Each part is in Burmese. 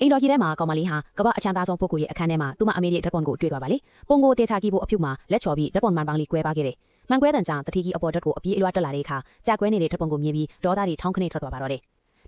အိမ်တော်ကြီးထဲမှာကောင်မလေးဟာကပအချမ်းသားဆုံးပုဂ္ဂိုလ်ရဲ့အခန်းထဲမှာသူမအမေရဲ့ဓာတ်ပုံကိုတွေ့သွားပါလေပုံကိုတေချာကြီးဖို့အဖြူမှာလက်ချော်ပြီးဓာတ်ပုံမှန်ပန်းလေးကွဲပါခဲ့တယ်မှန်ကွဲတဲ့ကြောင့်တတိကြီးအပေါ်ဓာတ်ကိုအပြေးအလွှားတက်လာတဲ့အခါကြာကွဲနေတဲ့ဓာတ်ပုံကိုမြင်ပြီးဒေါသတွေထောင်းခနေထွက်သွားပါတော့တယ်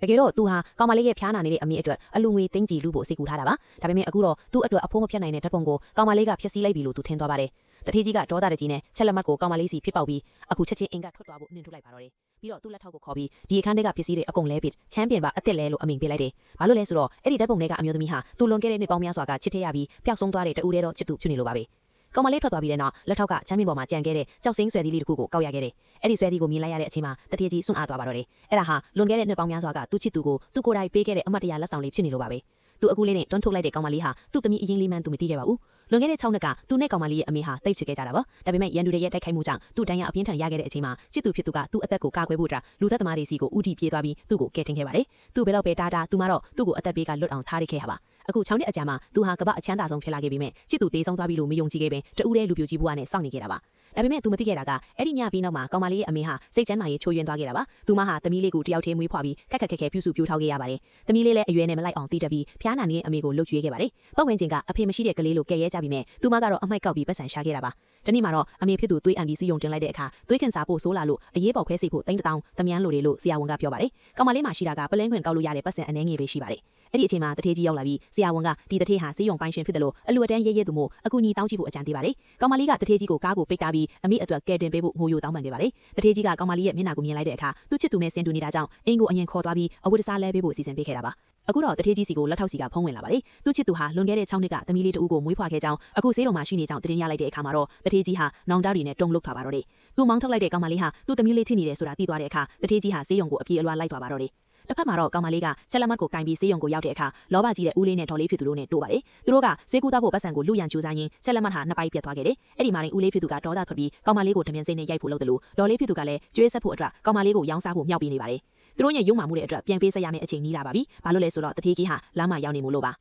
တကယ်တော့သူဟာကောင်မလေးရဲ့ဖျားနာနေတဲ့အမေအတွက်အလူငွေတင်းကြီးလူဖို့စိတ်ကူထားတာပါဒါပေမဲ့အခုတော့သူ့အတွက်အဖိုးမဖြတ်နိုင်တဲ့ဓာတ်ပုံကိုကောင်မလေးကဖျက်ဆီးလိုက်ပြီလို့သူထင်သွားပါတယ်တတိကြီးကဒေါသတကြီးနဲ့ချက်လက်မှတ်ကိုကောင်မလေးစီဖြစ်ပေါက်ပြီးအခုချက်ချင်းအင်ကထွက်သွားဖို့နှင်ထုတ်လိုက်ပါတော့တယ်ပြီးတော့သူ့လက်ထောက်ကိုခေါ်ပြီးဒီအခန်းထဲကပစ္စည်းတွေအကုန်လဲပြီးချမ်းပြင်ပါအစ်စ်လဲလို့အမိန်ပေးလိုက်တယ်။ဘာလို့လဲဆိုတော့အဲ့ဒီဓာတ်ပုံတွေကအမျိုးသမီးဟာသူလွန်ခဲ့တဲ့နှစ်ပေါင်းများစွာကချစ်ထရပြီးပျောက်ဆုံးသွားတဲ့တူတဲ့တော့ချစ်သူဖြစ်နေလို့ပါပဲ။ကောင်မလေးထွက်သွားပြီးတဲ့နောက်လက်ထောက်ကချမ်းပြင်ပေါ်မှာကြံခဲ့တဲ့ကြောက်စိမ့်ဆွဲသီးလေးတစ်ခုကိုကောက်ရခဲ့တယ်။အဲ့ဒီဆွဲသီးကိုမြင်လိုက်ရတဲ့အချိန်မှာတတိကြီးစွန့်အားသွားပါတော့တယ်။အဲ့ဒါဟာလွန်ခဲ့တဲ့နှစ်ပေါင်းများစွာကသူ့ချစ်သူကိုသူ့ကိုယ်တိုင်ပေးခဲ့တဲ့အမတ်တရားလက်ဆောင်လေးဖြစ်နေလို့ပါပဲ။သူအခုလေးနဲ့တွန်းထုတ်လိုက်တဲ့ကောင်မလေးဟာသူ့သမီးအရင်လေးမှန်းသူမသိခဲ့ပါဘူး။လွန်ခဲ့တဲ့6နှစ်ကသူနဲ့ကောင်မလေးရဲ့အမေဟာတိတ်ချစ်ခဲ့ကြတာပါ။ဒါပေမဲ့ရန်သူတွေရဲ့တိုက်ခိုက်မှုကြောင့်သူ့တန်းရအပြင်းထန်ရခဲ့တဲ့အချိန်မှာချစ်သူဖြစ်သူကသူ့အသက်ကိုကာကွယ်ဖို့အတွက်လူသက်သမားတွေစီကိုဥတီပြေးသွားပြီးသူ့ကိုကယ်တင်ခဲ့ပါတယ်။သူ့ဘယ်တော့ပဲတာသူမတော့သူ့ကိုအသက်ပေးကလွတ်အောင်ထားရခဲ့ရပါ။အခု6နှစ်အကြာမှာသူဟာကပအချမ်းသာဆုံးဖြစ်လာခဲ့ပြီးမြဲချစ်သူတေးဆုံးသွားပြီလို့မယုံကြည်ခဲ့ပင်တူးတဲ့လူပြိုကြီးဘဝနဲ့စောင့်နေခဲ့တာပါ။ဒါပေမဲ့သူမသိခဲ့တာကအဲ့ဒီညပြီးနောက်မှာကောင်မလေးရဲ့အမေဟာစိတ်ချမ်းသာရေးချိုးယွင်းသွားခဲ့တာပါ။သူမဟာသမီးလေးကိုတယောက်တည်းမွေးဖွားပြီးခက်ခက်ခဲခဲပြုစုပြိုးထောက်ခဲ့ရပါတယ်။သမီးလေးလည်းအရွယ်နဲ့မလိုက်အောင်တီးတက်ပြီးဖျားနာနေတဲ့အမေကိုလှုပ်ကြွေးခဲ့ပါတယ်။ပတ်ဝန်းကျင်ကအဖေမရှိတဲ့ကလေးလိုကဲရဲကြပြီးမြဲသူမကတော့အမိုက်ကောက်ပြီးပတ်စံရှာခဲ့တာပါ။ဒီနေ့မှာတော့အမေဖြစ်သူသွေးအန်ပြီးစီယုံတင်လိုက်တဲ့အခါသွေးခင်စာဖို့ဆိုးလာလို့အရေးပေါ်ခွဲစိတ်ဖို့3000သမယန်းလိုတွေလို့ဆရာဝန်ကပြောပါတယ်။ကောင်မလေးမှာရှိတာကပလင်းခွင်ကောက်လို့ရတဲ့ပတ်စံအနှဲငယ်ပဲရှိပါတယ်။အဲ့ဒီအချိန်မှာတထေးကြီးရောက်လာပြီးဆရာဝန်ကဒီတထေးဟာဆေးရုံပိုင်းရှင်ဖြစ်တယ်လို့အလူအတန်းရဲရဲသူမို့အခုညီတောင်းကြည့်ဖို့အကြံပေးပါတယ်။ကောင်မလေးကတထေးကြီးကိုကားကိုပိတ်တာပြီးအမိအတွက်ကဲတင်ပေးဖို့ငိုယိုတောင်းပန်ခဲ့ပါတယ်။တထေးကြီးကကောင်မလေးရဲ့မျက်နှာကိုမြင်လိုက်တဲ့အခါသူ့ချစ်သူနဲ့ဆင်တူနေတာကြောင့်အင်းကိုအရင်ခေါ်သွားပြီးအဝတ်တစားလဲပေးဖို့စီစဉ်ပေးခဲ့တာပါ။အခုတော့တထေးကြီးစီကိုလက်ထောက်စီကဖုံးဝင်လာပါတယ်။သူ့ချစ်သူဟာလွန်ခဲ့တဲ့6နှစ်ကသမီးလေးတူကိုမွေးဖွားခဲ့ကြောင်းအခုဆေးရုံမှာရှိနေကြောင်းတင်ရလိုက်တဲ့အခါမှာတော့တထေးကြီးဟာနောင်တတွေနဲ့တုံ့လုတ်ထားပါတော့တယ်။သူမောင်းထုတ်လိုက်တဲ့ကောင်မလေးဟာသူ့သမီးလေးထိနေတယ်ဆိုတာသိသွားတဲ့အခါတထေးကြီးဟာဆေးရုံကိုအပြေးအလွှားလိုက်သွားပါတော့တယ်။တစ်ဖက်မှာတော့ကောင်မလေးကချက်လက်မှတ်ကိုကင်ပြီးဆေးရုံကိုရောက်တဲ့အခါလောဘကြီးတဲ့ဦးလေးနဲ့ဒေါ်လေးဖြစ်သူတို့နဲ့တို့ပါတယ်။သူတို့ကဈေးကူးသားဖို့ပတ်စံကိုလူရန်ကြိုးစားရင်းချက်လက်မှတ်ဟာနှစ်ပိုက်ပြတ်သွားခဲ့တယ်။အဲ့ဒီမှာရင်ဦးလေးဖြစ်သူကဒေါသထွက်ပြီးကောင်မလေးကိုဓမြစိမ့်နဲ့ရိုက်ဖို့လုပ်တယ်လို့ဒေါ်လေးဖြစ်သူကလည်းကျွေးဆက်ဖို့အတွက်ကောင်မလေးကိုရောင်းစားဖို့မြောက်ပေးနေပါတယ်။သူတို့ရဲ့ရုံမှမှုတဲ့အတွက်ပြန်ပေးဆက်ရမယ့်အချိန်နီးလာပါပြီ။ဘာလို့လဲဆိုတော့တထေးကြီးဟာလမ်းမှာရောက်နေမို့လို့ပါ။